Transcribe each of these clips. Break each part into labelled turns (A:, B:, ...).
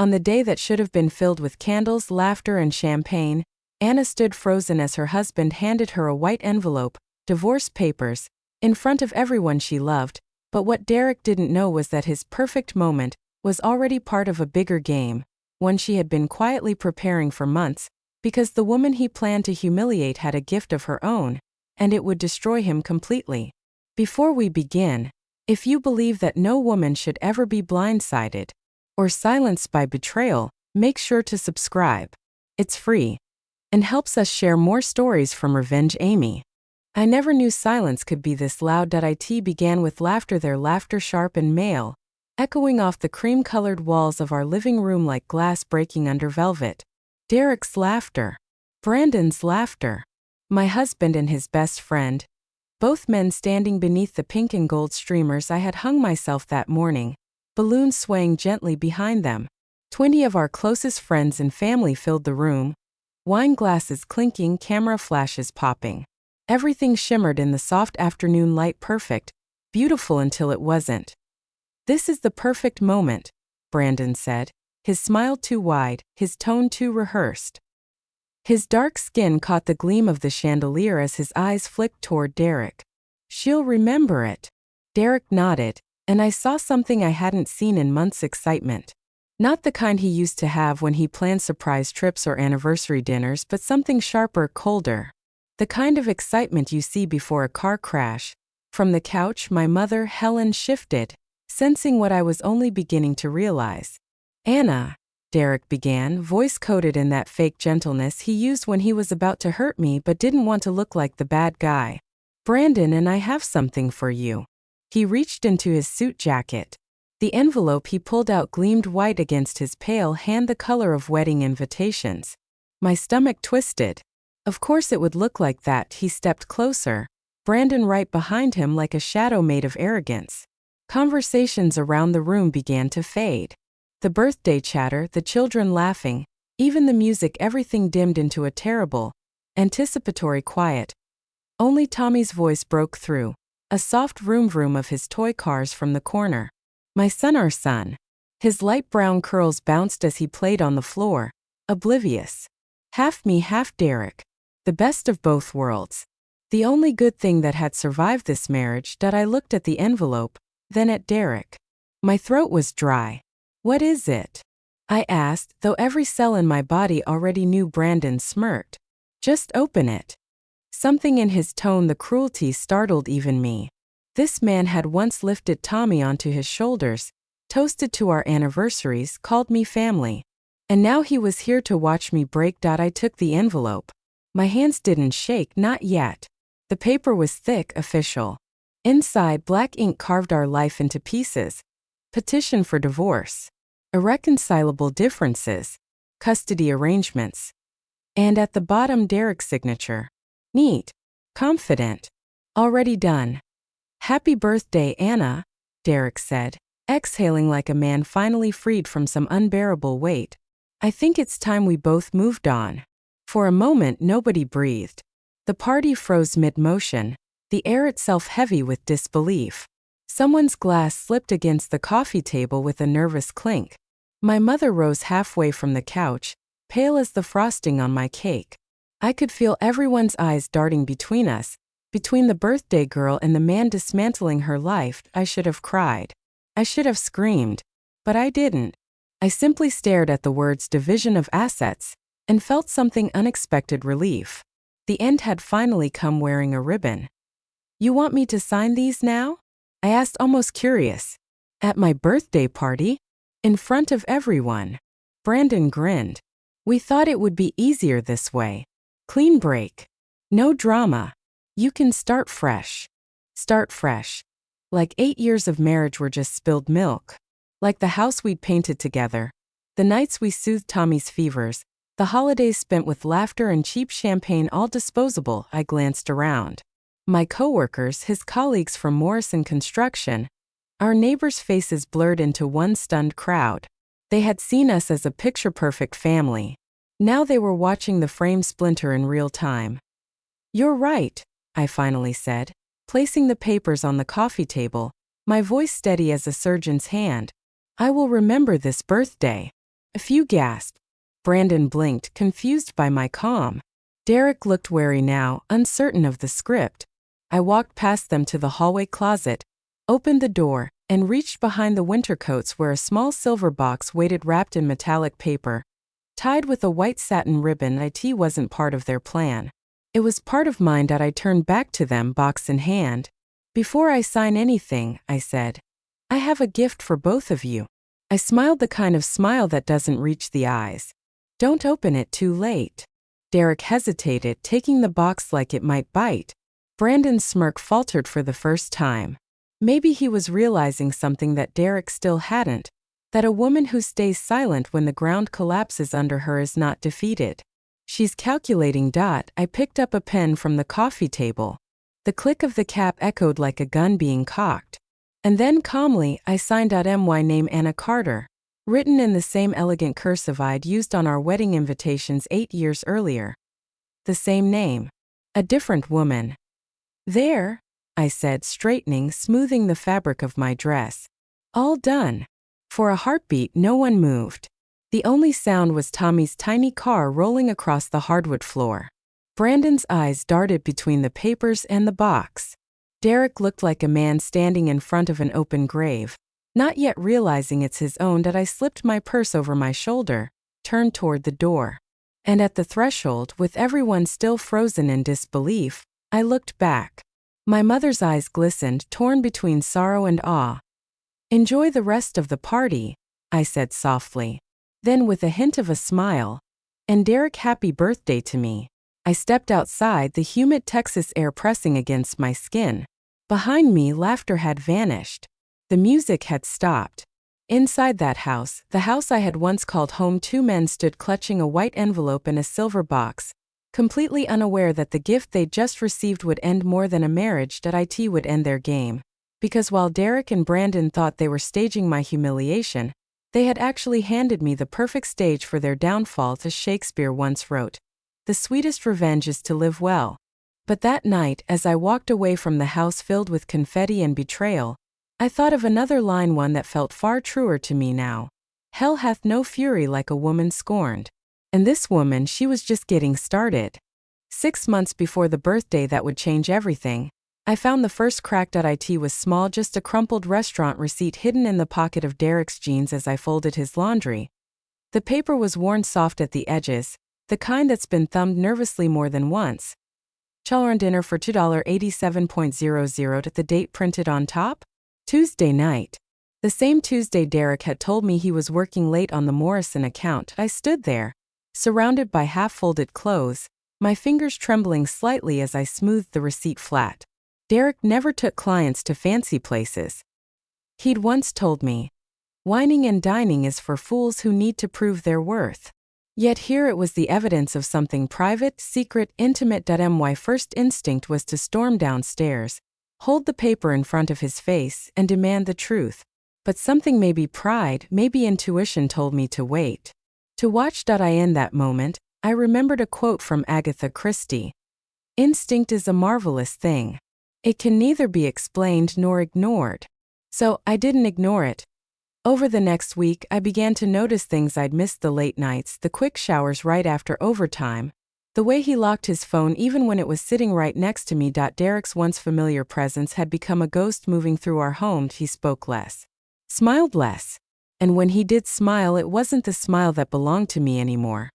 A: On the day that should have been filled with candles, laughter, and champagne, Anna stood frozen as her husband handed her a white envelope, divorce papers, in front of everyone she loved. But what Derek didn't know was that his perfect moment was already part of a bigger game, one she had been quietly preparing for months, because the woman he planned to humiliate had a gift of her own, and it would destroy him completely. Before we begin, if you believe that no woman should ever be blindsided or silenced by betrayal, make sure to subscribe. It's free and helps us share more stories from RevengeAmy. I never knew silence could be this loud. It began with laughter, their laughter sharp and male, echoing off the cream-colored walls of our living room like glass breaking under velvet. Derek's laughter. Brandon's laughter. My husband and his best friend. Both men standing beneath the pink and gold streamers I had hung myself that morning, balloons swaying gently behind them. 20 of our closest friends and family filled the room. Wine glasses clinking, camera flashes popping. Everything shimmered in the soft afternoon light, perfect, beautiful until it wasn't. "This is the perfect moment," Brandon said, his smile too wide, his tone too rehearsed. His dark skin caught the gleam of the chandelier as his eyes flicked toward Derek. "She'll remember it." Derek nodded, and I saw something I hadn't seen in months: excitement. Not the kind he used to have when he planned surprise trips or anniversary dinners, but something sharper, colder. The kind of excitement you see before a car crash. From the couch, my mother, Helen, shifted, sensing what I was only beginning to realize. "Anna," Derek began, voice coated in that fake gentleness he used when he was about to hurt me but didn't want to look like the bad guy. "Brandon and I have something for you." He reached into his suit jacket. The envelope he pulled out gleamed white against his pale hand, the color of wedding invitations. My stomach twisted. Of course it would look like that. He stepped closer, Brandon right behind him like a shadow made of arrogance. Conversations around the room began to fade. The birthday chatter, the children laughing, even the music, everything dimmed into a terrible, anticipatory quiet. Only Tommy's voice broke through, a soft vroom-vroom of his toy cars from the corner. "My son, our son." His light brown curls bounced as he played on the floor, oblivious. Half me, half Derek. The best of both worlds. The only good thing that had survived this marriage. I looked at the envelope, then at Derek. My throat was dry. "What is it?" I asked, though every cell in my body already knew. Brandon smirked. "Just open it." Something in his tone, the cruelty, startled even me. This man had once lifted Tommy onto his shoulders, toasted to our anniversaries, called me family. And now he was here to watch me break. I took the envelope. My hands didn't shake, not yet. The paper was thick, official. Inside, black ink carved our life into pieces. Petition for divorce. Irreconcilable differences. Custody arrangements. And at the bottom, Derek's signature. Neat. Confident. Already done. "Happy birthday, Anna," Derek said, exhaling like a man finally freed from some unbearable weight. "I think it's time we both moved on." For a moment, nobody breathed. The party froze mid-motion, the air itself heavy with disbelief. Someone's glass slipped against the coffee table with a nervous clink. My mother rose halfway from the couch, pale as the frosting on my cake. I could feel everyone's eyes darting between us, between the birthday girl and the man dismantling her life. I should have cried. I should have screamed. But I didn't. I simply stared at the words "division of assets" and felt something unexpected: relief. The end had finally come. Wearing a ribbon. "You want me to sign these now?" I asked, almost curious. "At my birthday party? In front of everyone?" Brandon grinned. "We thought it would be easier this way. Clean break. No drama. You can start fresh." Start fresh. Like 8 years of marriage were just spilled milk. Like the house we'd painted together. The nights we soothed Tommy's fevers. The holidays spent with laughter and cheap champagne, all disposable. I glanced around. My coworkers, his colleagues from Morrison Construction. Our neighbors' faces blurred into one stunned crowd. They had seen us as a picture-perfect family. Now they were watching the frame splinter in real time. "You're right," I finally said, placing the papers on the coffee table, my voice steady as a surgeon's hand. "I will remember this birthday." A few gasped. Brandon blinked, confused by my calm. Derek looked wary now, uncertain of the script. I walked past them to the hallway closet, opened the door, and reached behind the winter coats where a small silver box waited wrapped in metallic paper, tied with a white satin ribbon. It wasn't part of their plan. It was part of mine. I turned back to them, box in hand. Before I sign anything, I said, I have a gift for both of you. I smiled, the kind of smile that doesn't reach the eyes. Don't open it too late. Derek hesitated, taking the box like it might bite. Brandon's smirk faltered for the first time. Maybe he was realizing something that Derek still hadn't, that a woman who stays silent when the ground collapses under her is not defeated. She's calculating. I picked up a pen from the coffee table. The click of the cap echoed like a gun being cocked. And then calmly, I signed my name, Anna Carter, written in the same elegant cursive I'd used on our wedding invitations 8 years earlier. The same name. A different woman. There, I said, straightening, smoothing the fabric of my dress. All done. For a heartbeat, no one moved. The only sound was Tommy's tiny car rolling across the hardwood floor. Brandon's eyes darted between the papers and the box. Derek looked like a man standing in front of an open grave, not yet realizing it's his own. I slipped my purse over my shoulder, turned toward the door. And at the threshold, with everyone still frozen in disbelief, I looked back. My mother's eyes glistened, torn between sorrow and awe. Enjoy the rest of the party, I said softly. Then with a hint of a smile, and Derek, happy birthday to me. I stepped outside, the humid Texas air pressing against my skin. Behind me, laughter had vanished. The music had stopped. Inside that house, the house I had once called home, 2 men stood clutching a white envelope and a silver box, completely unaware that the gift they'd just received would end more than a marriage. It would end their game. Because while Derek and Brandon thought they were staging my humiliation, they had actually handed me the perfect stage for their downfall. As Shakespeare once wrote, the sweetest revenge is to live well. But that night, as I walked away from the house filled with confetti and betrayal, I thought of another line, one that felt far truer to me now. Hell hath no fury like a woman scorned. And this woman, she was just getting started. 6 months before the birthday that would change everything, I found the first crack. It was small, just a crumpled restaurant receipt hidden in the pocket of Derek's jeans as I folded his laundry. The paper was worn soft at the edges, the kind that's been thumbed nervously more than once. Children dinner for $2.87.00. The date printed on top? Tuesday night. The same Tuesday Derek had told me he was working late on the Morrison account. I stood there, surrounded by half-folded clothes, my fingers trembling slightly as I smoothed the receipt flat. Derek never took clients to fancy places. He'd once told me, "Wining and dining is for fools who need to prove their worth." Yet here it was, the evidence of something private, secret, intimate. My first instinct was to storm downstairs, hold the paper in front of his face, and demand the truth. But something, maybe pride, maybe intuition, told me to wait. To watch. In that moment, I remembered a quote from Agatha Christie. Instinct is a marvelous thing. It can neither be explained nor ignored. So, I didn't ignore it. Over the next week, I began to notice things I'd missed: the late nights, the quick showers right after overtime, the way he locked his phone even when it was sitting right next to me. Derek's once familiar presence had become a ghost moving through our home. He spoke less, smiled less, and when he did smile, it wasn't the smile that belonged to me anymore.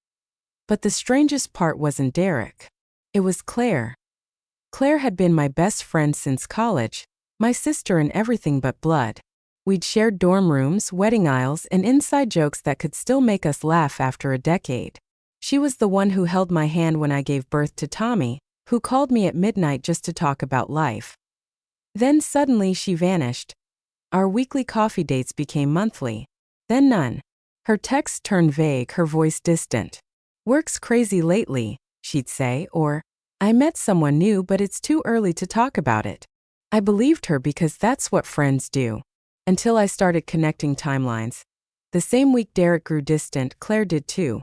A: But the strangest part wasn't Derek. It was Claire. Claire had been my best friend since college, my sister in everything but blood. We'd shared dorm rooms, wedding aisles, and inside jokes that could still make us laugh after a decade. She was the one who held my hand when I gave birth to Tommy, who called me at midnight just to talk about life. Then suddenly she vanished. Our weekly coffee dates became monthly, then none. Her texts turned vague, her voice distant. "Work's crazy lately," she'd say, or, "I met someone new but it's too early to talk about it." I believed her because that's what friends do. Until I started connecting timelines. The same week Derek grew distant, Claire did too.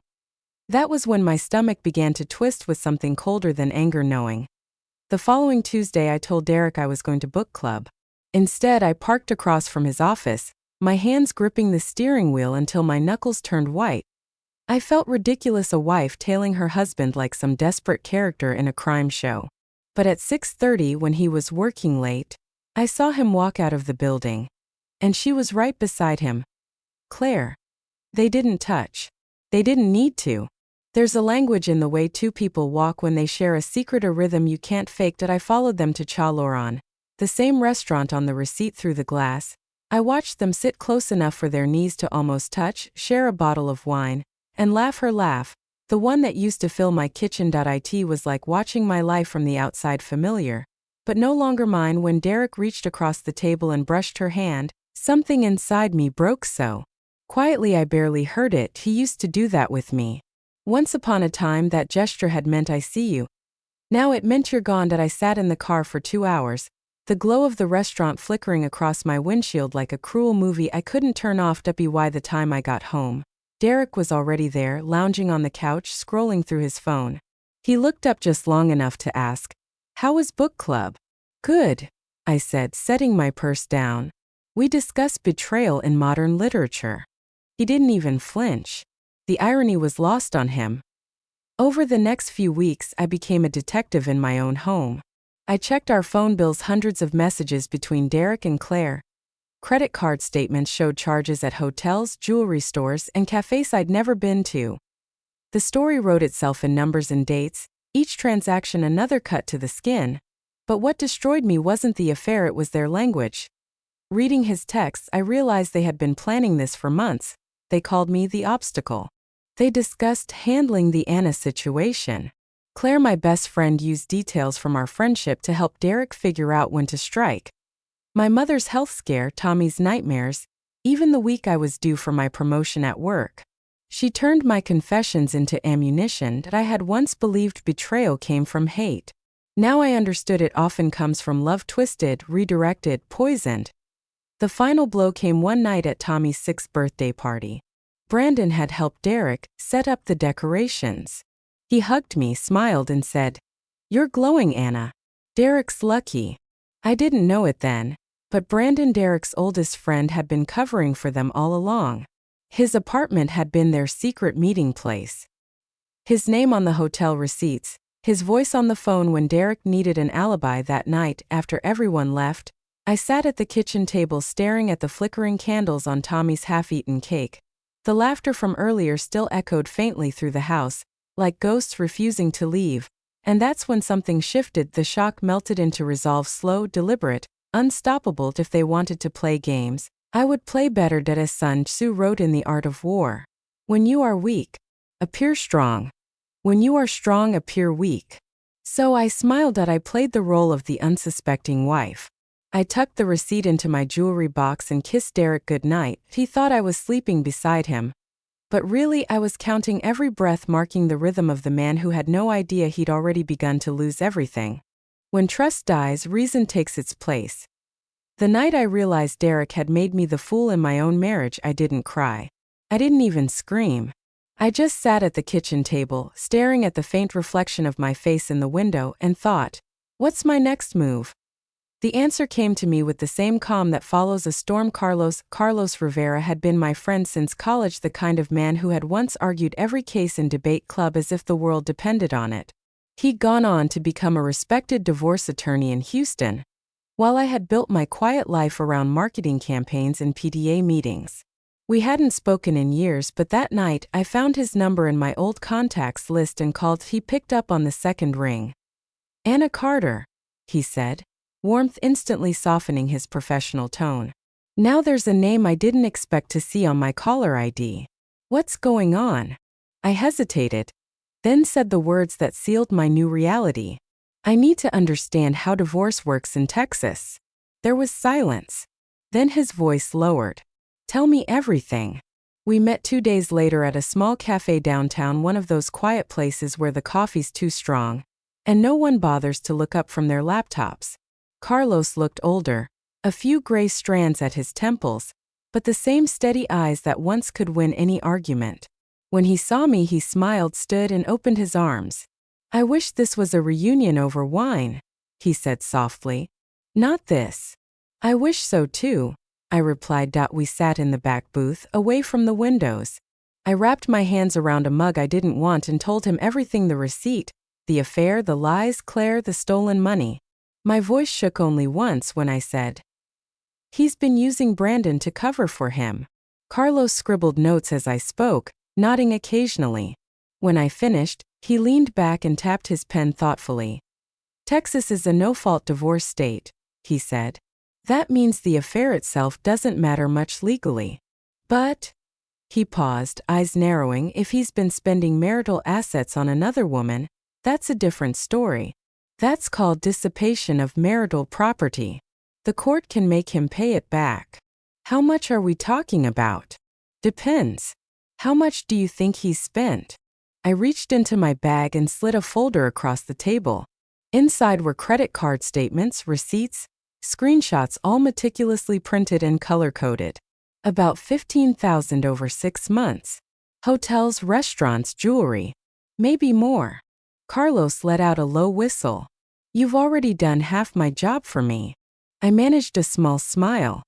A: That was when my stomach began to twist with something colder than anger, knowing. The following Tuesday I told Derek I was going to book club. Instead, I parked across from his office, my hands gripping the steering wheel until my knuckles turned white. I felt ridiculous, a wife tailing her husband like some desperate character in a crime show. But at 6:30, when he was working late, I saw him walk out of the building. And she was right beside him. Claire. They didn't touch. They didn't need to. There's a language in the way two people walk when they share a secret, a rhythm you can't fake. That I followed them to Cha Loran, the same restaurant on the receipt, through the glass. I watched them sit close enough for their knees to almost touch, share a bottle of wine, and laugh her laugh, the one that used to fill my kitchen. It was like watching my life from the outside, familiar, but no longer mine. When Derek reached across the table and brushed her hand, something inside me broke so quietly I barely heard it. He used to do that with me. Once upon a time, that gesture had meant I see you. Now it meant you're gone. I sat in the car for 2 hours, the glow of the restaurant flickering across my windshield like a cruel movie I couldn't turn off. By the time I got home, Derek was already there, lounging on the couch, scrolling through his phone. He looked up just long enough to ask, "How was book club?" "Good," I said, setting my purse down. "We discussed betrayal in modern literature." He didn't even flinch. The irony was lost on him. Over the next few weeks, I became a detective in my own home. I checked our phone bills, hundreds of messages between Derek and Claire. Credit card statements showed charges at hotels, jewelry stores, and cafes I'd never been to. The story wrote itself in numbers and dates, each transaction another cut to the skin. But what destroyed me wasn't the affair, it was their language. Reading his texts, I realized they had been planning this for months. They called me the obstacle. They discussed handling the Anna situation. Claire, my best friend, used details from our friendship to help Derek figure out when to strike. My mother's health scare, Tommy's nightmares, even the week I was due for my promotion at work. She turned my confessions into ammunition. That I had once believed betrayal came from hate. Now I understood it often comes from love, twisted, redirected, poisoned. The final blow came one night at Tommy's 6th birthday party. Brandon had helped Derek set up the decorations. He hugged me, smiled, and said, "You're glowing, Anna." Derek's lucky. I didn't know it then, but Brandon, Derek's oldest friend, had been covering for them all along. His apartment had been their secret meeting place. His name on the hotel receipts, his voice on the phone when Derek needed an alibi. That night, after everyone left, I sat at the kitchen table staring at the flickering candles on Tommy's half-eaten cake. The laughter from earlier still echoed faintly through the house, like ghosts refusing to leave. And that's when something shifted. The shock melted into resolve, slow, deliberate, unstoppable. If they wanted to play games, I would play better. As Sun Tzu wrote in The Art of War, "When you are weak, appear strong. When you are strong, appear weak." So I smiled. I played the role of the unsuspecting wife. I tucked the receipt into my jewelry box and kissed Derek goodnight. He thought I was sleeping beside him. But really, I was counting every breath, marking the rhythm of the man who had no idea he'd already begun to lose everything. When trust dies, reason takes its place. The night I realized Derek had made me the fool in my own marriage, I didn't cry. I didn't even scream. I just sat at the kitchen table, staring at the faint reflection of my face in the window, and thought, what's my next move? The answer came to me with the same calm that follows a storm. Carlos Rivera had been my friend since college, the kind of man who had once argued every case in debate club as if the world depended on it. He'd gone on to become a respected divorce attorney in Houston, while I had built my quiet life around marketing campaigns and PTA meetings. We hadn't spoken in years, but that night I found his number in my old contacts list and called. He picked up on the second ring. "Anna Carter," he said, warmth instantly softening his professional tone. "Now there's a name I didn't expect to see on my caller ID. What's going on?" I hesitated, then said the words that sealed my new reality. "I need to understand how divorce works in Texas." There was silence. Then his voice lowered. "Tell me everything." We met 2 days later at a small cafe downtown, one of those quiet places where the coffee's too strong, and no one bothers to look up from their laptops. Carlos looked older, a few gray strands at his temples, but the same steady eyes that once could win any argument. When he saw me, he smiled, stood, and opened his arms. "I wish this was a reunion over wine," he said softly. "Not this." "I wish so too." I replied. We sat in the back booth, away from the windows. I wrapped my hands around a mug I didn't want and told him everything: the receipt, the affair, the lies, Claire, the stolen money. My voice shook only once when I said, "He's been using Brandon to cover for him." Carlos scribbled notes as I spoke, nodding occasionally. When I finished, he leaned back and tapped his pen thoughtfully. "Texas is a no-fault divorce state," he said. "That means the affair itself doesn't matter much legally. But," he paused, eyes narrowing, "if he's been spending marital assets on another woman, that's a different story. That's called dissipation of marital property. The court can make him pay it back." "How much are we talking about?" "Depends. How much do you think he's spent?" I reached into my bag and slid a folder across the table. Inside were credit card statements, receipts, screenshots, all meticulously printed and color-coded. About $15,000 over 6 months. Hotels, restaurants, jewelry. Maybe more. Carlos let out a low whistle. "You've already done half my job for me." I managed a small smile.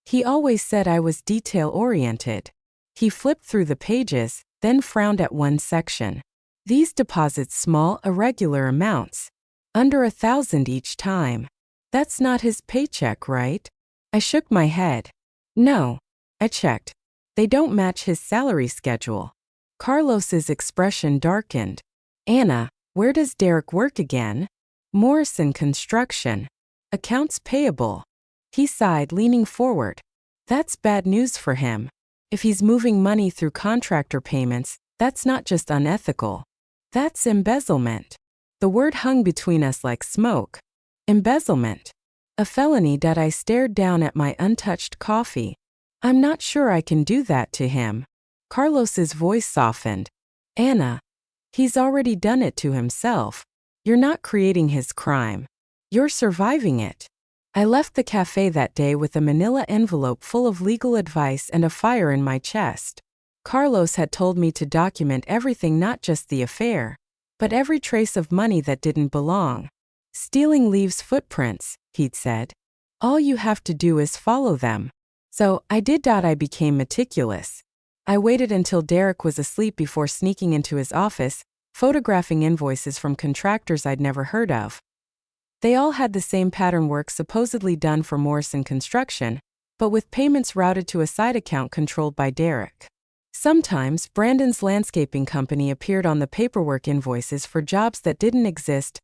A: He always said I was detail-oriented. He flipped through the pages, then frowned at one section. "These deposits small, irregular amounts. Under 1,000 each time. That's not his paycheck, right?" I shook my head. "No." I checked. "They don't match his salary schedule." Carlos's expression darkened. "Anna, where does Derek work again?" "Morrison Construction. Accounts payable." He sighed, leaning forward. "That's bad news for him. If he's moving money through contractor payments, that's not just unethical. That's embezzlement." The word hung between us like smoke. Embezzlement. A felony. I stared down at my untouched coffee. "I'm not sure I can do that to him." Carlos's voice softened. "Anna, he's already done it to himself. You're not creating his crime. You're surviving it." I left the cafe that day with a manila envelope full of legal advice and a fire in my chest. Carlos had told me to document everything, not just the affair, but every trace of money that didn't belong. "Stealing leaves footprints," he'd said. "All you have to do is follow them." So I did. I became meticulous. I waited until Derek was asleep before sneaking into his office, photographing invoices from contractors I'd never heard of. They all had the same pattern: work supposedly done for Morrison Construction, but with payments routed to a side account controlled by Derek. Sometimes, Brandon's landscaping company appeared on the paperwork invoices for jobs that didn't exist.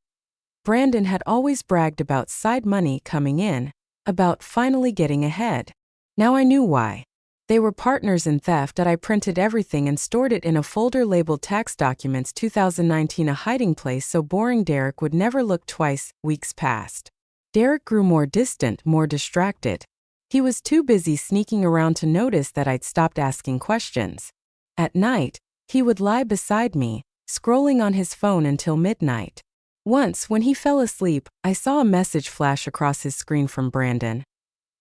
A: Brandon had always bragged about side money coming in, about finally getting ahead. Now I knew why. They were partners in theft. I printed everything and stored it in a folder labeled Tax Documents 2019, a hiding place so boring Derek would never look twice. Weeks passed. Derek grew more distant, more distracted. He was too busy sneaking around to notice that I'd stopped asking questions. At night, he would lie beside me, scrolling on his phone until midnight. Once, when he fell asleep, I saw a message flash across his screen from Brandon.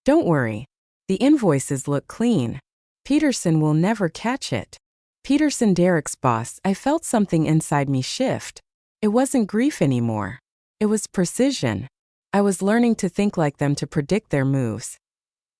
A: "Don't worry. The invoices look clean. Peterson will never catch it." Peterson, Derek's boss. I felt something inside me shift. It wasn't grief anymore. It was precision. I was learning to think like them, to predict their moves.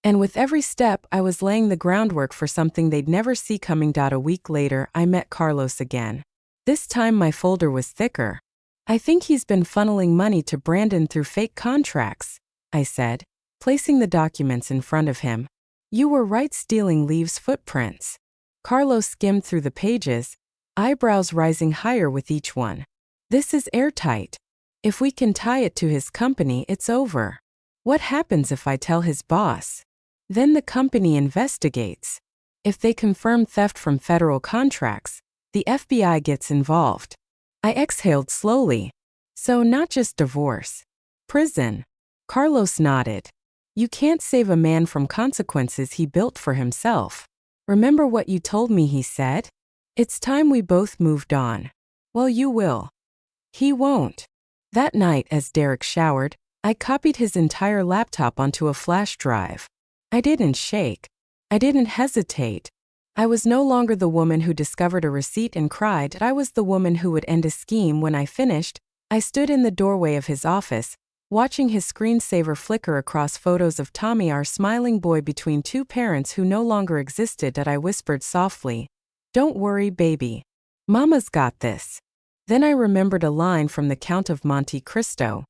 A: And with every step, I was laying the groundwork for something they'd never see coming. A week later, I met Carlos again. This time my folder was thicker. "I think he's been funneling money to Brandon through fake contracts," I said, placing the documents in front of him. "You were right, stealing leaves footprints." Carlos skimmed through the pages, eyebrows rising higher with each one. "This is airtight. If we can tie it to his company, it's over. What happens if I tell his boss? Then the company investigates. If they confirm theft from federal contracts, the FBI gets involved." I exhaled slowly. "So not just divorce. Prison." Carlos nodded. "You can't save a man from consequences he built for himself. Remember what you told me," he said. "It's time we both moved on." "Well, you will." "He won't." That night, as Derek showered, I copied his entire laptop onto a flash drive. I didn't shake. I didn't hesitate. I was no longer the woman who discovered a receipt and cried. I was the woman who would end a scheme. When I finished, I stood in the doorway of his office, watching his screensaver flicker across photos of Tommy, our smiling boy between two parents who no longer existed. That I whispered softly, "Don't worry, baby. Mama's got this." Then I remembered a line from the Count of Monte Cristo.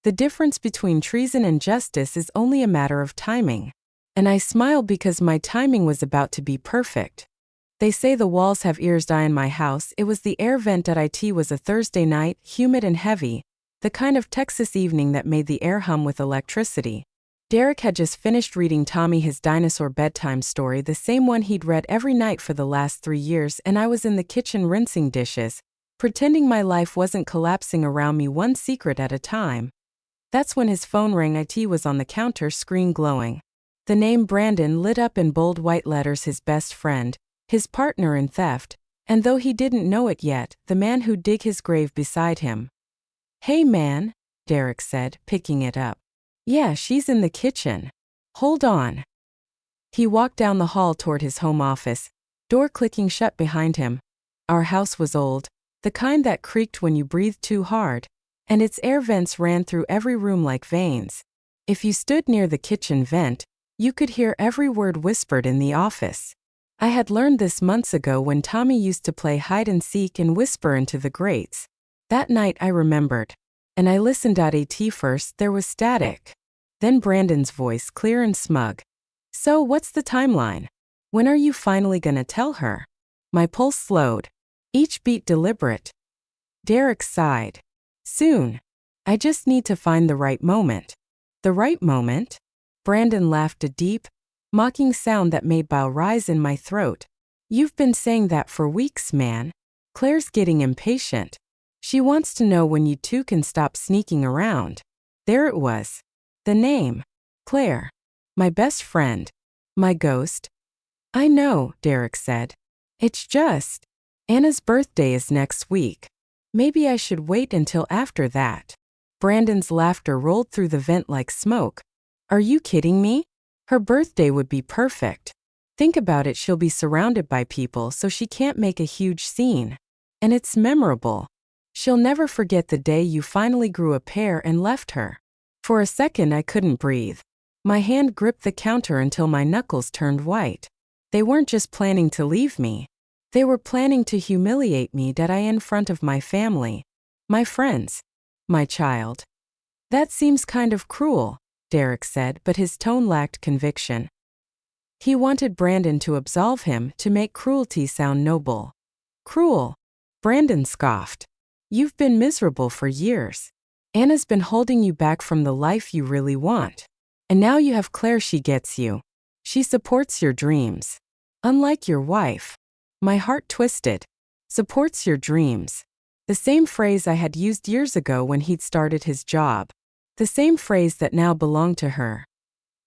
A: The difference between treason and justice is only a matter of timing. And I smiled because my timing was about to be perfect. They say the walls have ears. In my house, it was the air vent. It was a Thursday night, humid and heavy, the kind of Texas evening that made the air hum with electricity. Derek had just finished reading Tommy his dinosaur bedtime story, the same one he'd read every night for the last 3 years, and I was in the kitchen rinsing dishes, pretending my life wasn't collapsing around me one secret at a time. That's when his phone rang. It was on the counter, screen glowing. The name Brandon lit up in bold white letters. His best friend, his partner in theft, and though he didn't know it yet, the man who'd dig his grave beside him. "Hey man," Derek said, picking it up. "Yeah, she's in the kitchen. Hold on." He walked down the hall toward his home office, door clicking shut behind him. Our house was old, the kind that creaked when you breathed too hard, and its air vents ran through every room like veins. If you stood near the kitchen vent, you could hear every word whispered in the office. I had learned this months ago when Tommy used to play hide and seek and whisper into the grates. That night I remembered. And I listened. At first there was static. Then Brandon's voice, clear and smug. "So what's the timeline? When are you finally gonna tell her?" My pulse slowed, each beat deliberate. Derek sighed. "Soon. I just need to find the right moment." "The right moment?" Brandon laughed, a deep, mocking sound that made bile rise in my throat. "You've been saying that for weeks, man. Claire's getting impatient. She wants to know when you two can stop sneaking around." There it was. The name. Claire. My best friend. My ghost. "I know," Derek said. "It's just, Anna's birthday is next week. Maybe I should wait until after that." Brandon's laughter rolled through the vent like smoke. "Are you kidding me? Her birthday would be perfect. Think about it, she'll be surrounded by people so she can't make a huge scene. And it's memorable. She'll never forget the day you finally grew a pair and left her." For a second I couldn't breathe. My hand gripped the counter until my knuckles turned white. They weren't just planning to leave me. They were planning to humiliate me in front of my family, my friends, my child. "That seems kind of cruel," Derek said, but his tone lacked conviction. He wanted Brandon to absolve him, to make cruelty sound noble. "Cruel?" Brandon scoffed. "You've been miserable for years. Anna's been holding you back from the life you really want. And now you have Claire. She gets you. She supports your dreams. Unlike your wife." My heart twisted. Supports your dreams. The same phrase I had used years ago when he'd started his job. The same phrase that now belonged to her.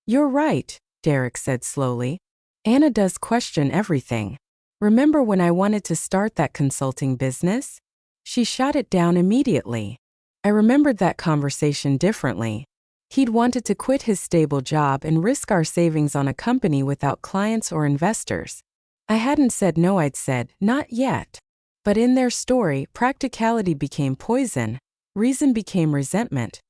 A: "You're right," Derek said slowly. "Anna does question everything. Remember when I wanted to start that consulting business? She shot it down immediately." I remembered that conversation differently. He'd wanted to quit his stable job and risk our savings on a company without clients or investors. I hadn't said no, I'd said, "Not yet." But in their story, practicality became poison, reason became resentment.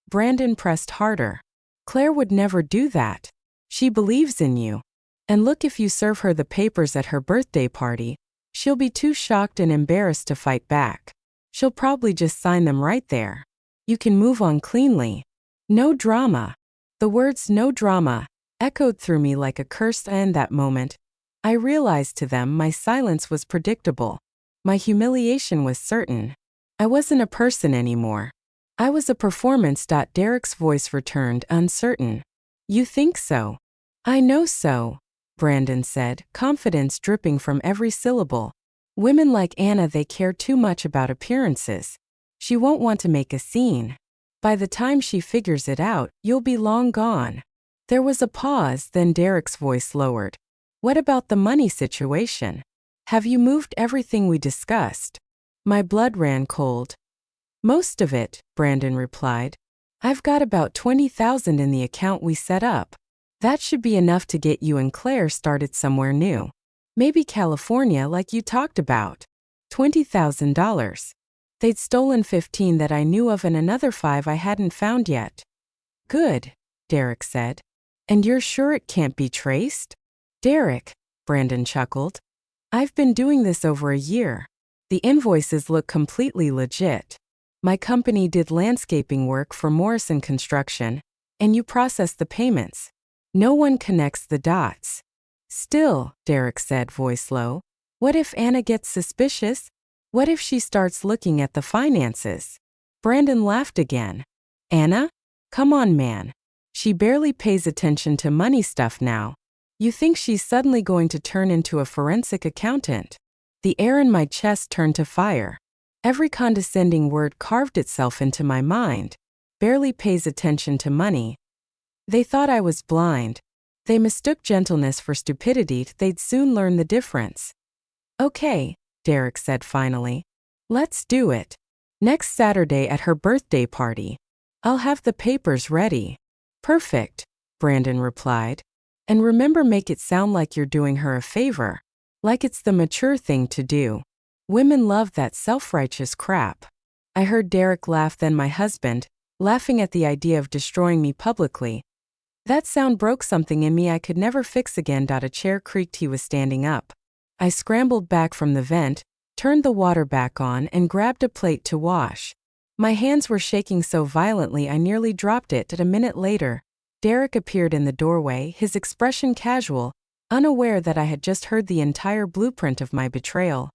A: Brandon pressed harder. "Claire would never do that. She believes in you. And look, if you serve her the papers at her birthday party, she'll be too shocked and embarrassed to fight back. She'll probably just sign them right there. You can move on cleanly. No drama." The words "no drama" echoed through me like a curse. In that moment, I realized to them my silence was predictable. My humiliation was certain. I wasn't a person anymore. I was a performance. Derek's voice returned, uncertain. "You think so?" "I know so," Brandon said, confidence dripping from every syllable. "Women like Anna, they care too much about appearances. She won't want to make a scene. By the time she figures it out, you'll be long gone." There was a pause, then Derek's voice lowered. "What about the money situation? Have you moved everything we discussed?" My blood ran cold. "Most of it," Brandon replied. "I've got about 20,000 in the account we set up. That should be enough to get you and Claire started somewhere new. Maybe California like you talked about. $20,000. They'd stolen 15 that I knew of and another 5 I hadn't found yet. Good, Derek said. And you're sure it can't be traced? Derek, Brandon chuckled. I've been doing this over a year. The invoices look completely legit. My company did landscaping work for Morrison Construction, and you processed the payments. No one connects the dots. Still, Derek said, voice low, what if Anna gets suspicious? What if she starts looking at the finances? Brandon laughed again. Anna? Come on, man. She barely pays attention to money stuff now. You think she's suddenly going to turn into a forensic accountant? The air in my chest turned to fire. Every condescending word carved itself into my mind. Barely pays attention to money. They thought I was blind. They mistook gentleness for stupidity. They'd soon learn the difference. Okay, Derek said finally. Let's do it. Next Saturday at her birthday party. I'll have the papers ready. Perfect, Brandon replied. And remember, make it sound like you're doing her a favor. Like it's the mature thing to do. Women love that self-righteous crap. I heard Derek laugh, then my husband, laughing at the idea of destroying me publicly. That sound broke something in me I could never fix again. A chair creaked. He was standing up. I scrambled back from the vent, turned the water back on, and grabbed a plate to wash. My hands were shaking so violently I nearly dropped it. A minute later, Derek appeared in the doorway, his expression casual, unaware that I had just heard the entire blueprint of my betrayal.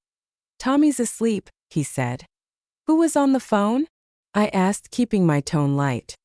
A: Tommy's asleep, he said. Who was on the phone? I asked, keeping my tone light.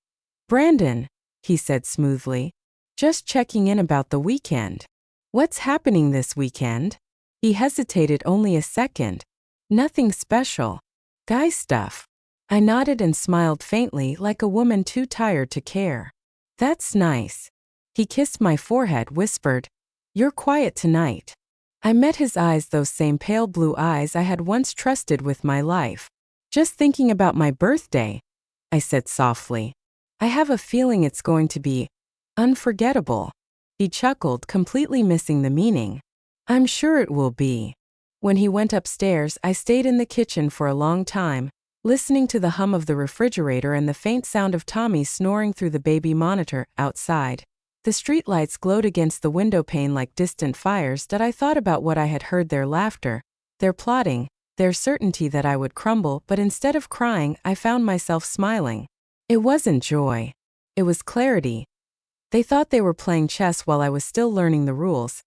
A: Brandon, he said smoothly. Just checking in about the weekend. What's happening this weekend? He hesitated only a second. Nothing special. Guy stuff. I nodded and smiled faintly, like a woman too tired to care. That's nice. He kissed my forehead, whispered, You're quiet tonight. I met his eyes, those same pale blue eyes I had once trusted with my life. Just thinking about my birthday, I said softly. I have a feeling it's going to be unforgettable. He chuckled, completely missing the meaning. I'm sure it will be. When he went upstairs, I stayed in the kitchen for a long time, listening to the hum of the refrigerator and the faint sound of Tommy snoring through the baby monitor outside. The streetlights glowed against the windowpane like distant fires. That I thought about what I had heard, their laughter, their plotting, their certainty that I would crumble, but instead of crying, I found myself smiling. It wasn't joy. It was clarity. They thought they were playing chess while I was still learning the rules.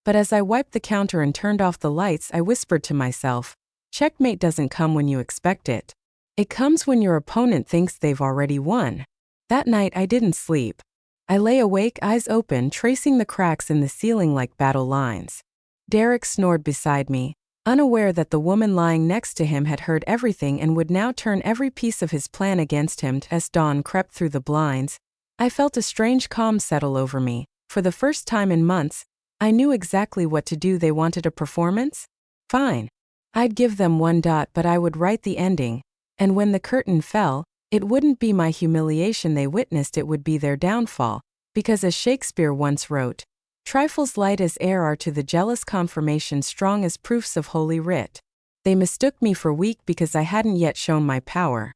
A: But as I wiped the counter and turned off the lights, I whispered to myself, checkmate doesn't come when you expect it. It comes when your opponent thinks they've already won. That night I didn't sleep. I lay awake, eyes open, tracing the cracks in the ceiling like battle lines. Derek snored beside me, unaware that the woman lying next to him had heard everything and would now turn every piece of his plan against him. As dawn crept through the blinds, I felt a strange calm settle over me. For the first time in months, I knew exactly what to do. They wanted a performance? Fine. I'd give them one dot, but I would write the ending. And when the curtain fell, it wouldn't be my humiliation they witnessed, it would be their downfall. Because as Shakespeare once wrote, trifles light as air are to the jealous confirmation strong as proofs of Holy Writ. They mistook me for weak because I hadn't yet shown my power.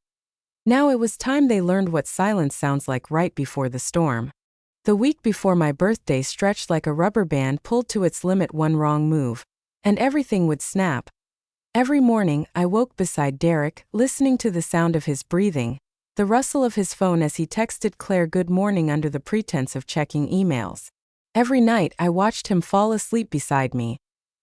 A: Now it was time they learned what silence sounds like right before the storm. The week before my birthday stretched like a rubber band pulled to its limit. One wrong move, and everything would snap. Every morning, I woke beside Derek, listening to the sound of his breathing, the rustle of his phone as he texted Claire good morning under the pretense of checking emails. Every night, I watched him fall asleep beside me,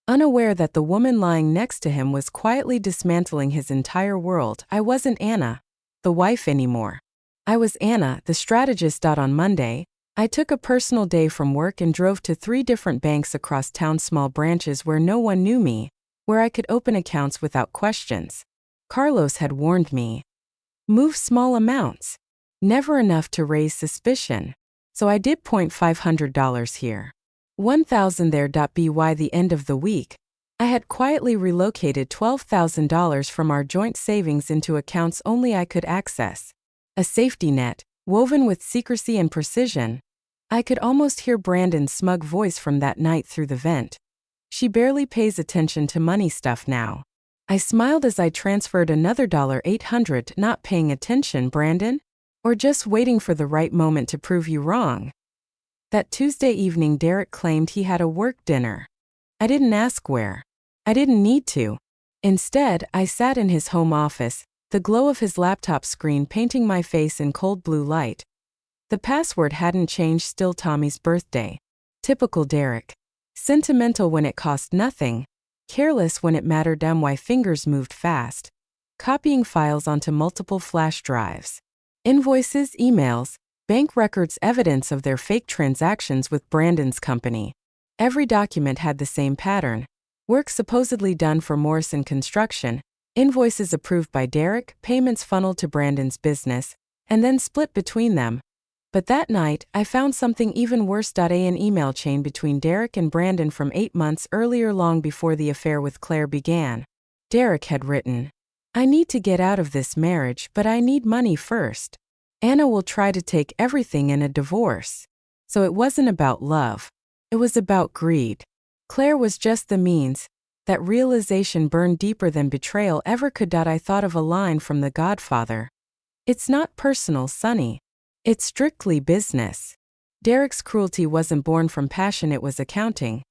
A: unaware that the woman lying next to him was quietly dismantling his entire world. I wasn't Anna, the wife, anymore. I was Anna, the strategist. On Monday, I took a personal day from work and drove to 3 different banks across town, small branches where no one knew me, where I could open accounts without questions. Carlos had warned me. Move small amounts. Never enough to raise suspicion. So I did $500 here. $1,000 there. By the end of the week, I had quietly relocated $12,000 from our joint savings into accounts only I could access. A safety net, woven with secrecy and precision. I could almost hear Brandon's smug voice from that night through the vent. She barely pays attention to money stuff now. I smiled as I transferred another $800. Not paying attention, Brandon? Or just waiting for the right moment to prove you wrong? That Tuesday evening, Derek claimed he had a work dinner. I didn't ask where. I didn't need to. Instead, I sat in his home office, the glow of his laptop screen painting my face in cold blue light. The password hadn't changed, still Tommy's birthday. Typical Derek. Sentimental when it cost nothing. Careless when it mattered. My fingers moved fast. Copying files onto multiple flash drives. Invoices, emails, bank records, evidence of their fake transactions with Brandon's company. Every document had the same pattern. Work supposedly done for Morrison Construction, invoices approved by Derek, payments funneled to Brandon's business, and then split between them. But that night, I found something even worse. An email chain between Derek and Brandon from 8 months earlier, long before the affair with Claire began. Derek had written, "I need to get out of this marriage, but I need money first. Anna will try to take everything in a divorce." So it wasn't about love. It was about greed. Claire was just the means. That realization burned deeper than betrayal ever could. I thought of a line from The Godfather. "It's not personal, Sonny. It's strictly business." Derek's cruelty wasn't born from passion, it was accounting.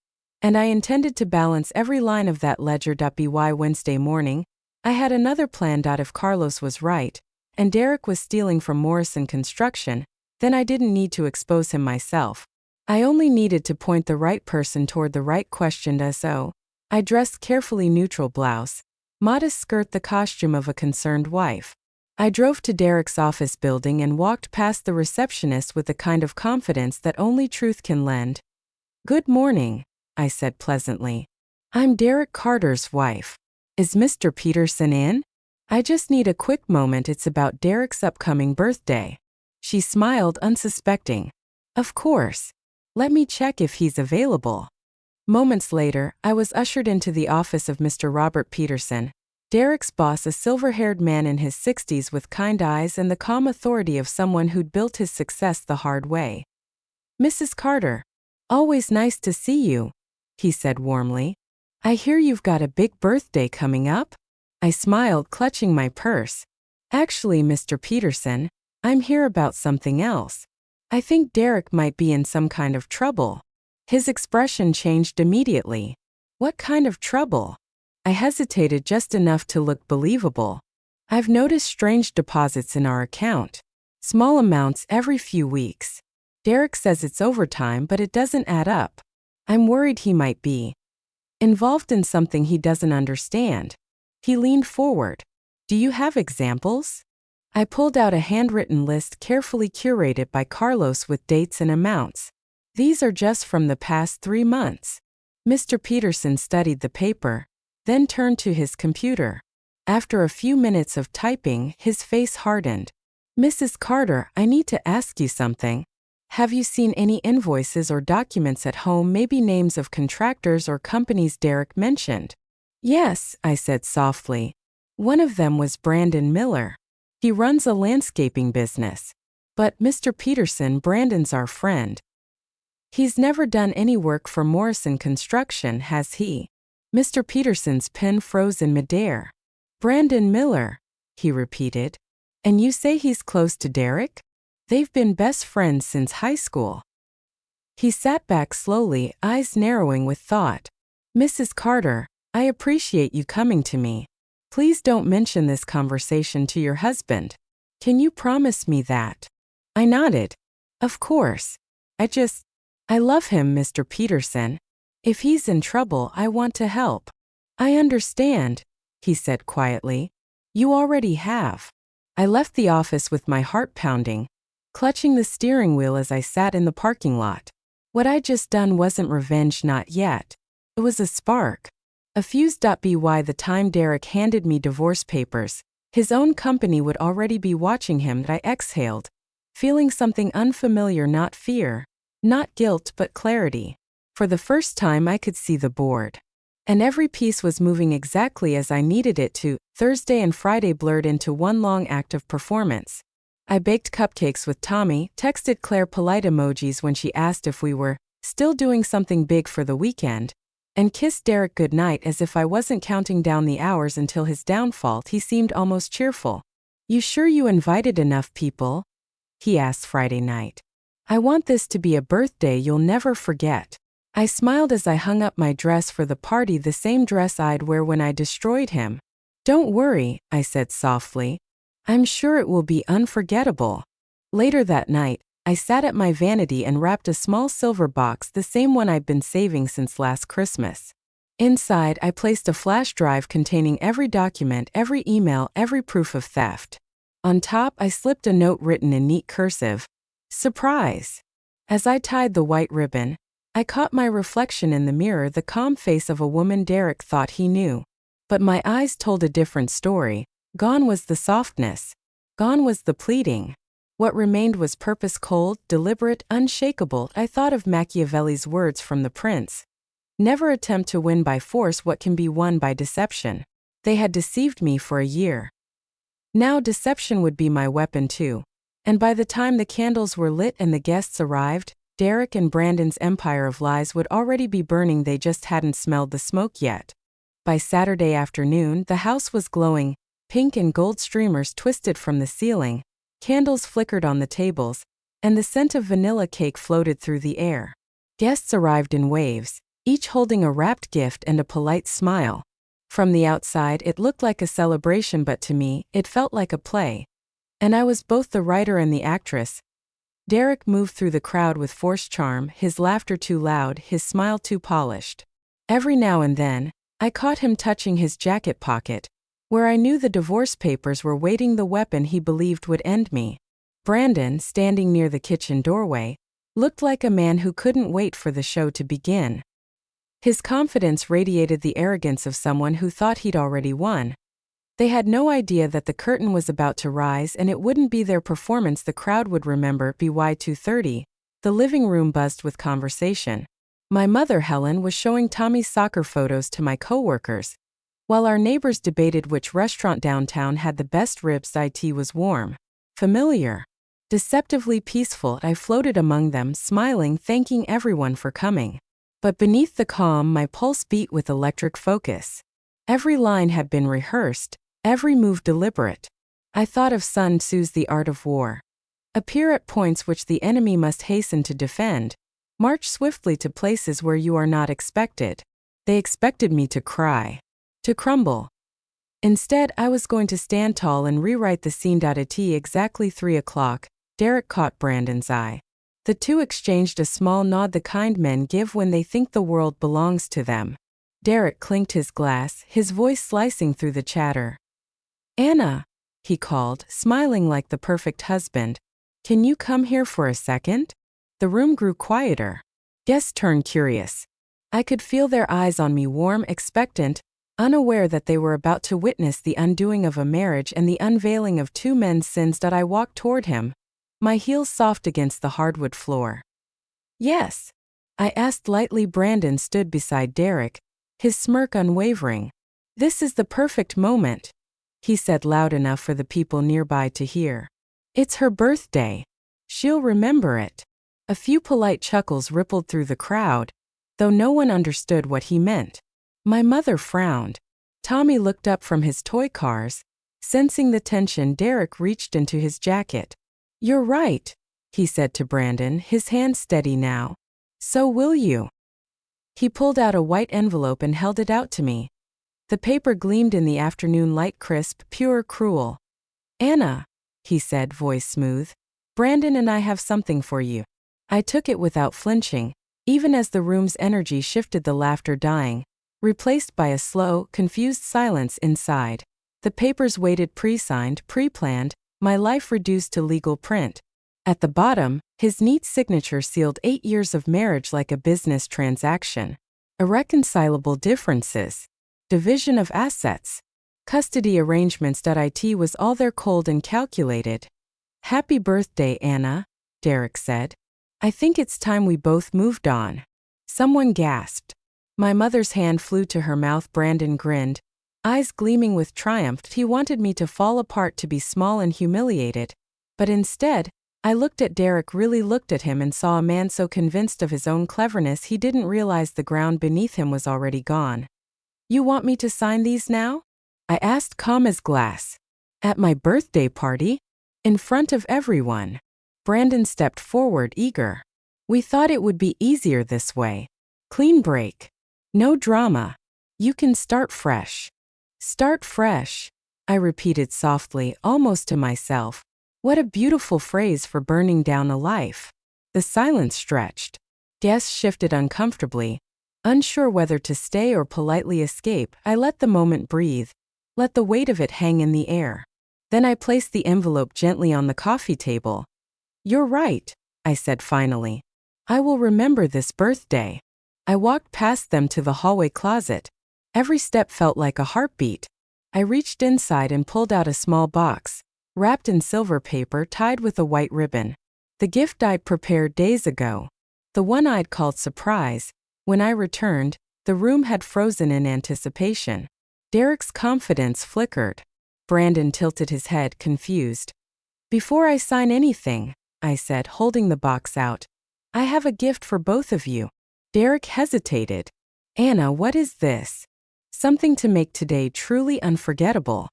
A: And I intended to balance every line of that ledger. By Wednesday morning, I had another plan. If Carlos was right, and Derek was stealing from Morrison Construction, then I didn't need to expose him myself. I only needed to point the right person toward the right question. So, I dressed carefully, neutral blouse, modest skirt, the costume of a concerned wife. I drove to Derek's office building and walked past the receptionist with the kind of confidence that only truth can lend. "Good morning," I said pleasantly. "I'm Derek Carter's wife. Is Mr. Peterson in? I just need a quick moment. It's about Derek's upcoming birthday." She smiled, unsuspecting. "Of course. Let me check if he's available." Moments later, I was ushered into the office of Mr. Robert Peterson, Derek's boss, a silver-haired man in his 60s with kind eyes and the calm authority of someone who'd built his success the hard way. "Mrs. Carter, always nice to see you," he said warmly. "I hear you've got a big birthday coming up?" I smiled, clutching my purse. "Actually, Mr. Peterson, I'm here about something else. I think Derek might be in some kind of trouble." His expression changed immediately. "What kind of trouble?" I hesitated just enough to look believable. "I've noticed strange deposits in our account. Small amounts every few weeks. Derek says it's overtime, but it doesn't add up. I'm worried he might be involved in something he doesn't understand." He leaned forward. "Do you have examples?" I pulled out a handwritten list carefully curated by Carlos with dates and amounts. "These are just from the past 3 months. Mr. Peterson studied the paper, then turned to his computer. After a few minutes of typing, his face hardened. "Mrs. Carter, I need to ask you something. Have you seen any invoices or documents at home, maybe names of contractors or companies Derek mentioned?" "Yes," I said softly. "One of them was Brandon Miller. He runs a landscaping business. But, Mr. Peterson, Brandon's our friend. He's never done any work for Morrison Construction, has he?" Mr. Peterson's pen froze in midair. "Brandon Miller," he repeated. "And you say he's close to Derek? They've been best friends since high school." He sat back slowly, eyes narrowing with thought. "Mrs. Carter, I appreciate you coming to me. Please don't mention this conversation to your husband. Can you promise me that?" I nodded. "Of course. I love him, Mr. Peterson. If he's in trouble, I want to help." "I understand," he said quietly. "You already have." I left the office with my heart pounding, clutching the steering wheel as I sat in the parking lot. What I'd just done wasn't revenge, not yet. It was a spark. A fuse. By the time Derek handed me divorce papers, his own company would already be watching him. I exhaled, feeling something unfamiliar, not fear, not guilt, but clarity. For the first time, I could see the board. And every piece was moving exactly as I needed it to. Thursday and Friday blurred into one long act of performance. I baked cupcakes with Tommy, texted Claire polite emojis when she asked if we were still doing something big for the weekend, and kissed Derek goodnight as if I wasn't counting down the hours until his downfall. He seemed almost cheerful. "You sure you invited enough people?" he asked Friday night. "I want this to be a birthday you'll never forget." I smiled as I hung up my dress for the party, the same dress I'd wear when I destroyed him. "Don't worry," I said softly. "I'm sure it will be unforgettable." Later that night, I sat at my vanity and wrapped a small silver box, the same one I'd been saving since last Christmas. Inside, I placed a flash drive containing every document, every email, every proof of theft. On top, I slipped a note written in neat cursive. "Surprise!" As I tied the white ribbon, I caught my reflection in the mirror, the calm face of a woman Derek thought he knew. But my eyes told a different story. Gone was the softness. Gone was the pleading. What remained was purpose, cold, deliberate, unshakable. I thought of Machiavelli's words from The Prince. Never attempt to win by force what can be won by deception. They had deceived me for a year. Now deception would be my weapon too. And by the time the candles were lit and the guests arrived, Derek and Brandon's empire of lies would already be burning. They just hadn't smelled the smoke yet. By Saturday afternoon, the house was glowing. Pink and gold streamers twisted from the ceiling. Candles flickered on the tables, and the scent of vanilla cake floated through the air. Guests arrived in waves, each holding a wrapped gift and a polite smile. From the outside, it looked like a celebration, but to me, it felt like a play. And I was both the writer and the actress. Derek moved through the crowd with forced charm, his laughter too loud, his smile too polished. Every now and then, I caught him touching his jacket pocket, where I knew the divorce papers were waiting, the weapon he believed would end me. Brandon, standing near the kitchen doorway, looked like a man who couldn't wait for the show to begin. His confidence radiated the arrogance of someone who thought he'd already won. They had no idea that the curtain was about to rise, and it wouldn't be their performance the crowd would remember. By 2:30, the living room buzzed with conversation. My mother, Helen, was showing Tommy's soccer photos to my coworkers, while our neighbors debated which restaurant downtown had the best ribs. It was warm, familiar, deceptively peaceful. I floated among them, smiling, thanking everyone for coming. But beneath the calm, my pulse beat with electric focus. Every line had been rehearsed, every move deliberate. I thought of Sun Tzu's The Art of War. Appear at points which the enemy must hasten to defend. March swiftly to places where you are not expected. They expected me to cry, to crumble. Instead, I was going to stand tall and rewrite the scene. At exactly 3 o'clock, Derek caught Brandon's eye. The two exchanged a small nod, the kind men give when they think the world belongs to them. Derek clinked his glass, his voice slicing through the chatter. "Anna," he called, smiling like the perfect husband. "Can you come here for a second?" The room grew quieter. Guests turned curious. I could feel their eyes on me, warm, expectant, unaware that they were about to witness the undoing of a marriage and the unveiling of two men's sins. I walked toward him, my heels soft against the hardwood floor. "Yes?" I asked lightly. Brandon stood beside Derek, his smirk unwavering. "This is the perfect moment," he said loud enough for the people nearby to hear. "It's her birthday. She'll remember it." A few polite chuckles rippled through the crowd, though no one understood what he meant. My mother frowned. Tommy looked up from his toy cars. Sensing the tension, Derek reached into his jacket. "You're right," he said to Brandon, his hand steady now. "So will you?" He pulled out a white envelope and held it out to me. The paper gleamed in the afternoon light, crisp, pure, cruel. "Anna," he said, voice smooth, "Brandon and I have something for you." I took it without flinching, even as the room's energy shifted, the laughter dying, replaced by a slow, confused silence inside. The papers waited, pre-signed, pre-planned, my life reduced to legal print. At the bottom, his neat signature sealed 8 years of marriage like a business transaction. Irreconcilable differences. Division of assets. Custody arrangements. It was all there, cold and calculated. "Happy birthday, Anna," Derek said. "I think it's time we both moved on." Someone gasped. My mother's hand flew to her mouth. Brandon grinned, eyes gleaming with triumph. He wanted me to fall apart, to be small and humiliated. But instead, I looked at Derek, really looked at him, and saw a man so convinced of his own cleverness he didn't realize the ground beneath him was already gone. You want me to sign these now? I asked, calm as glass. At my birthday party? In front of everyone. Brandon stepped forward, eager. We thought it would be easier this way. Clean break. No drama. You can start fresh. Start fresh, I repeated softly, almost to myself. What a beautiful phrase for burning down a life. The silence stretched. Guests shifted uncomfortably. Unsure whether to stay or politely escape, I let the moment breathe. Let the weight of it hang in the air. Then I placed the envelope gently on the coffee table. You're right, I said finally. I will remember this birthday. I walked past them to the hallway closet. Every step felt like a heartbeat. I reached inside and pulled out a small box, wrapped in silver paper tied with a white ribbon. The gift I'd prepared days ago. The one I'd called surprise. When I returned, the room had frozen in anticipation. Derek's confidence flickered. Brandon tilted his head, confused. Before I sign anything, I said, holding the box out, I have a gift for both of you. Derek hesitated. Anna, what is this? Something to make today truly unforgettable.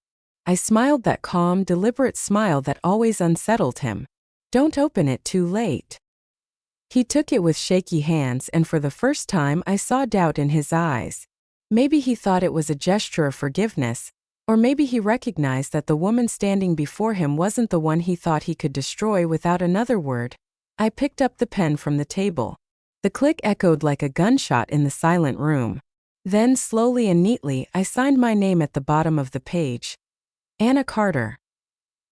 A: I smiled, that calm, deliberate smile that always unsettled him. Don't open it too late. He took it with shaky hands, and for the first time I saw doubt in his eyes. Maybe he thought it was a gesture of forgiveness, or maybe he recognized that the woman standing before him wasn't the one he thought he could destroy without another word. I picked up the pen from the table. The click echoed like a gunshot in the silent room. Then, slowly and neatly, I signed my name at the bottom of the page. Anna Carter.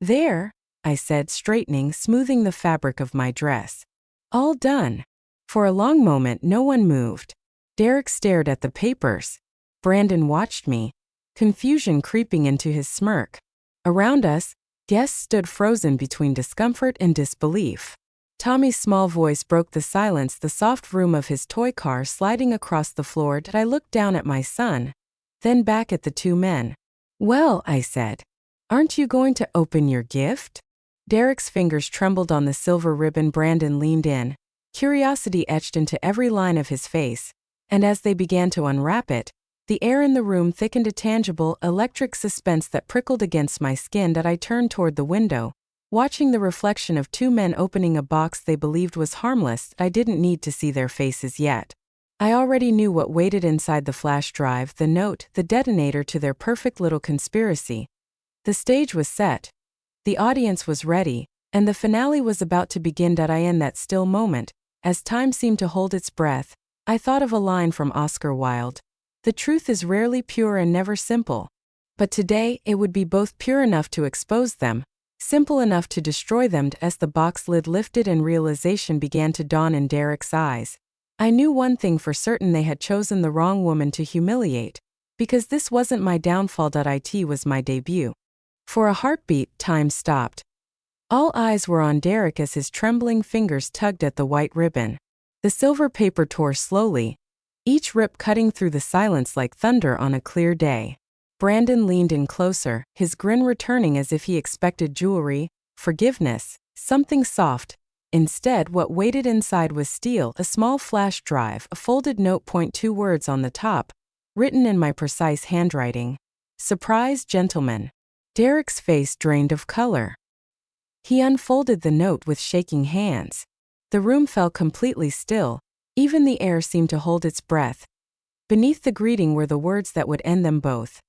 A: There, I said, straightening, smoothing the fabric of my dress. All done. For a long moment no one moved. Derek stared at the papers. Brandon watched me, confusion creeping into his smirk. Around us, guests stood frozen between discomfort and disbelief. Tommy's small voice broke the silence, the soft vroom of his toy car sliding across the floor. I looked down at my son, then back at the two men. Well, I said, aren't you going to open your gift? Derek's fingers trembled on the silver ribbon. Brandon leaned in, curiosity etched into every line of his face, and as they began to unwrap it, the air in the room thickened, a tangible, electric suspense that prickled against my skin. I turned toward the window, watching the reflection of two men opening a box they believed was harmless. I didn't need to see their faces yet. I already knew what waited inside the flash drive, the note, the detonator to their perfect little conspiracy. The stage was set. The audience was ready, and the finale was about to begin. In that still moment, as time seemed to hold its breath, I thought of a line from Oscar Wilde. The truth is rarely pure and never simple. But today, it would be both pure enough to expose them, simple enough to destroy them. As the box lid lifted and realization began to dawn in Derek's eyes, I knew one thing for certain: they had chosen the wrong woman to humiliate. Because this wasn't my downfall. It was my debut. For a heartbeat, time stopped. All eyes were on Derek as his trembling fingers tugged at the white ribbon. The silver paper tore slowly, each rip cutting through the silence like thunder on a clear day. Brandon leaned in closer, his grin returning as if he expected jewelry, forgiveness, something soft. Instead, what waited inside was steel, a small flash drive, a folded note. 2 words on the top, written in my precise handwriting. Surprise, gentlemen. Derek's face drained of color. He unfolded the note with shaking hands. The room fell completely still. Even the air seemed to hold its breath. Beneath the greeting were the words that would end them both.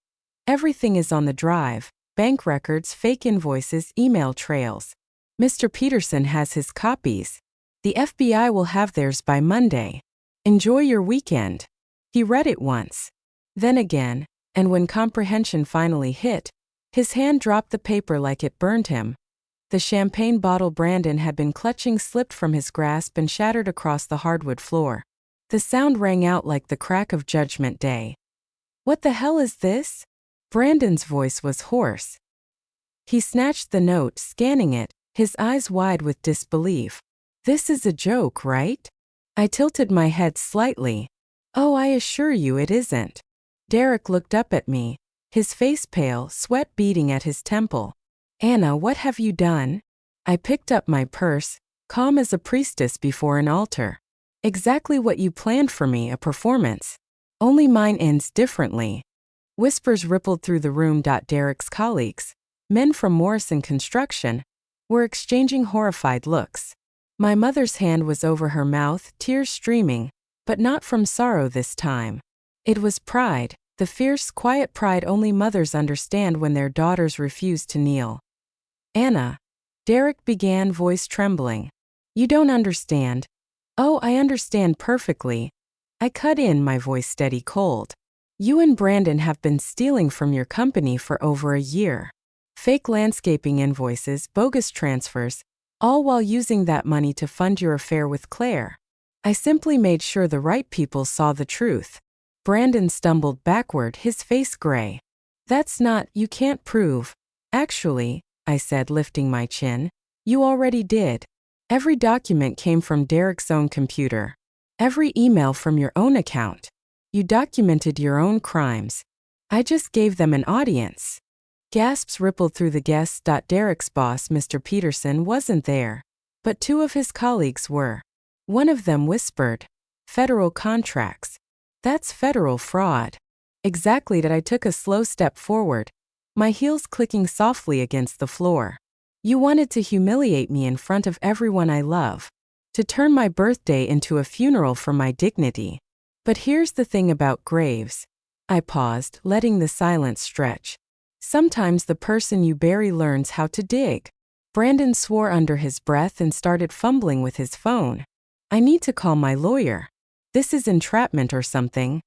A: Everything is on the drive: bank records, fake invoices, email trails. Mr. Peterson has his copies. The FBI will have theirs by Monday. Enjoy your weekend. He read it once, then again, and when comprehension finally hit, his hand dropped the paper like it burned him. The champagne bottle Brandon had been clutching slipped from his grasp and shattered across the hardwood floor. The sound rang out like the crack of Judgment Day. What the hell is this? Brandon's voice was hoarse. He snatched the note, scanning it, his eyes wide with disbelief. This is a joke, right? I tilted my head slightly. Oh, I assure you it isn't. Derek looked up at me, his face pale, sweat beading at his temple. Anna, what have you done? I picked up my purse, calm as a priestess before an altar. Exactly what you planned for me, a performance. Only mine ends differently. Whispers rippled through the room. Derek's colleagues, men from Morrison Construction, were exchanging horrified looks. My mother's hand was over her mouth, tears streaming, but not from sorrow this time. It was pride, the fierce, quiet pride only mothers understand when their daughters refuse to kneel. Anna, Derek began, voice trembling. You don't understand. Oh, I understand perfectly. I cut in, my voice steady cold. You and Brandon have been stealing from your company for over a year. Fake landscaping invoices, bogus transfers, all while using that money to fund your affair with Claire. I simply made sure the right people saw the truth. Brandon stumbled backward, his face gray. That's not, you can't prove. Actually, I said, lifting my chin, you already did. Every document came from Derek's own computer. Every email from your own account. You documented your own crimes. I just gave them an audience. Gasps rippled through the guests. Derek's boss, Mr. Peterson, wasn't there, but two of his colleagues were. One of them whispered, federal contracts. That's federal fraud. Exactly. That I took a slow step forward, my heels clicking softly against the floor. You wanted to humiliate me in front of everyone I love, to turn my birthday into a funeral for my dignity. But here's the thing about graves. I paused, letting the silence stretch. Sometimes the person you bury learns how to dig. Brandon swore under his breath and started fumbling with his phone. I need to call my lawyer. This is entrapment or something.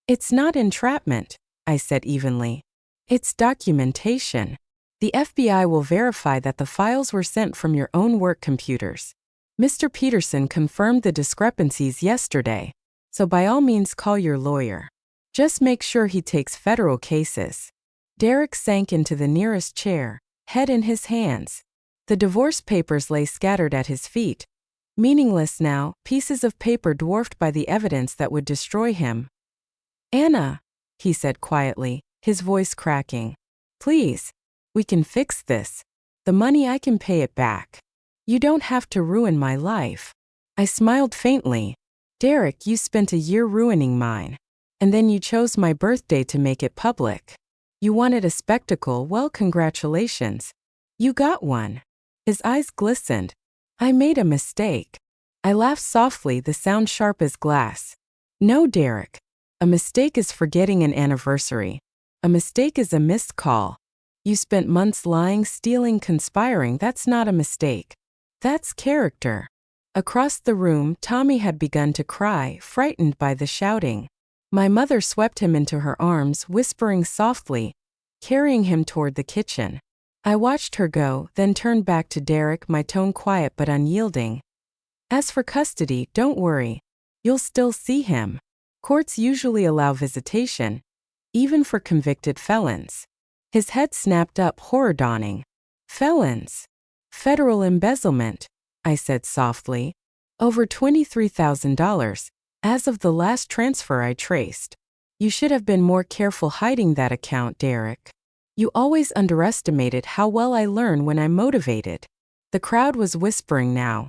A: It's not entrapment, I said evenly. It's documentation. The FBI will verify that the files were sent from your own work computers. Mr. Peterson confirmed the discrepancies yesterday, so by all means call your lawyer. Just make sure he takes federal cases. Derek sank into the nearest chair, head in his hands. The divorce papers lay scattered at his feet. Meaningless now, pieces of paper dwarfed by the evidence that would destroy him. Anna, he said quietly, his voice cracking. Please. We can fix this. The money, I can pay it back. You don't have to ruin my life. I smiled faintly. Derek, you spent a year ruining mine. And then you chose my birthday to make it public. You wanted a spectacle. Well, congratulations. You got one. His eyes glistened. I made a mistake. I laughed softly, the sound sharp as glass. No, Derek. A mistake is forgetting an anniversary. A mistake is a missed call. You spent months lying, stealing, conspiring. That's not a mistake. That's character. Across the room, Tommy had begun to cry, frightened by the shouting. My mother swept him into her arms, whispering softly, carrying him toward the kitchen. I watched her go, then turned back to Derek, my tone quiet but unyielding. As for custody, don't worry. You'll still see him. Courts usually allow visitation, even for convicted felons. His head snapped up, horror dawning. Felons. Federal embezzlement, I said softly. Over $23,000, as of the last transfer I traced. You should have been more careful hiding that account, Derek. You always underestimated how well I learn when I'm motivated. The crowd was whispering now.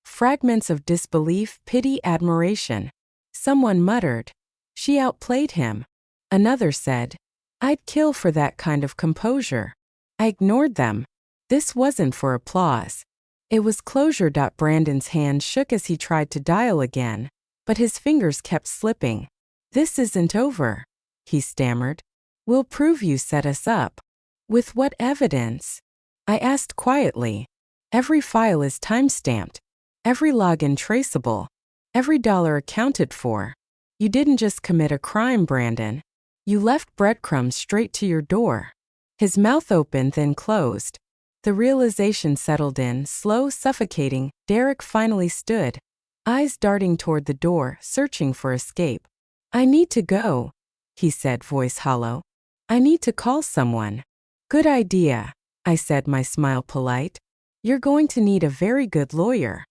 A: Fragments of disbelief, pity, admiration. Someone muttered, she outplayed him. Another said, I'd kill for that kind of composure. I ignored them. This wasn't for applause. It was closure. Brandon's hand shook as he tried to dial again, but his fingers kept slipping. This isn't over, he stammered. We'll prove you set us up. With what evidence? I asked quietly. Every file is time-stamped. Every login traceable. Every dollar accounted for. You didn't just commit a crime, Brandon. You left breadcrumbs straight to your door. His mouth opened, then closed. The realization settled in, slow, suffocating. Derek finally stood, eyes darting toward the door, searching for escape. I need to go, he said, voice hollow. I need to call someone. Good idea, I said, my smile polite. You're going to need a very good lawyer.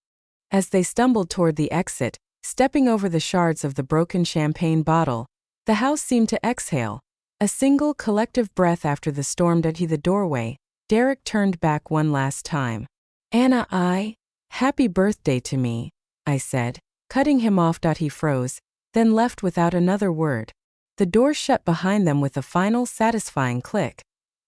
A: As they stumbled toward the exit, stepping over the shards of the broken champagne bottle, the house seemed to exhale, a single collective breath after the storm. At the doorway, Derek turned back one last time. Anna, happy birthday to me, I said, cutting him off. He froze, then left without another word. The door shut behind them with a final satisfying click.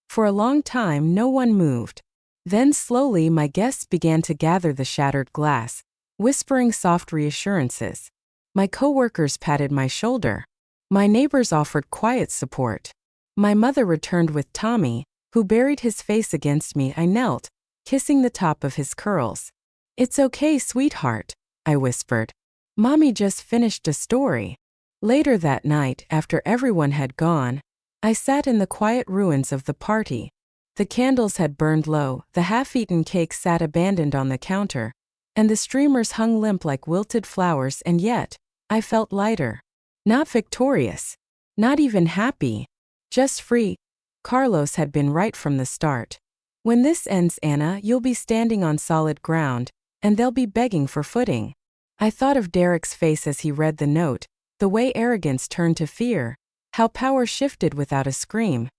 A: For a long time no one moved. Then slowly my guests began to gather the shattered glass, whispering soft reassurances. My coworkers patted my shoulder. My neighbors offered quiet support. My mother returned with Tommy, who buried his face against me. I knelt, kissing the top of his curls. "It's okay, sweetheart," I whispered. "Mommy just finished a story." Later that night, after everyone had gone, I sat in the quiet ruins of the party. The candles had burned low, the half-eaten cake sat abandoned on the counter, and the streamers hung limp like wilted flowers, and yet, I felt lighter. Not victorious. Not even happy. Just free. Carlos had been right from the start. When this ends, Anna, you'll be standing on solid ground, and they'll be begging for footing. I thought of Derek's face as he read the note, the way arrogance turned to fear, how power shifted without a scream.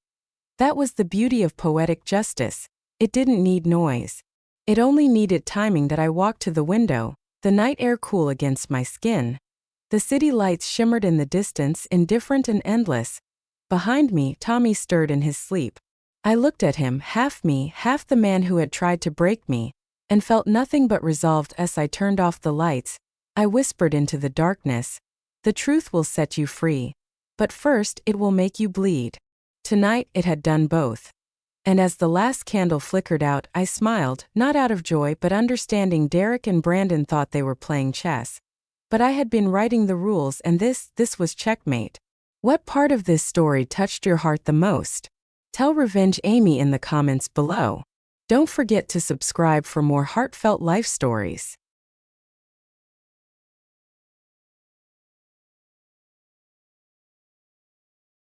A: That was the beauty of poetic justice. It didn't need noise. It only needed timing. That I walked to the window, the night air cool against my skin. The city lights shimmered in the distance, indifferent and endless. Behind me, Tommy stirred in his sleep. I looked at him, half me, half the man who had tried to break me, and felt nothing but resolve. As I turned off the lights, I whispered into the darkness, "The truth will set you free. But first, it will make you bleed." Tonight, it had done both. And as the last candle flickered out, I smiled, not out of joy but understanding. Derek and Brandon thought they were playing chess. But I had been writing the rules, and this was checkmate. What part of this story touched your heart the most? Tell RevengeAmy in the comments below. Don't forget to subscribe for more heartfelt life stories.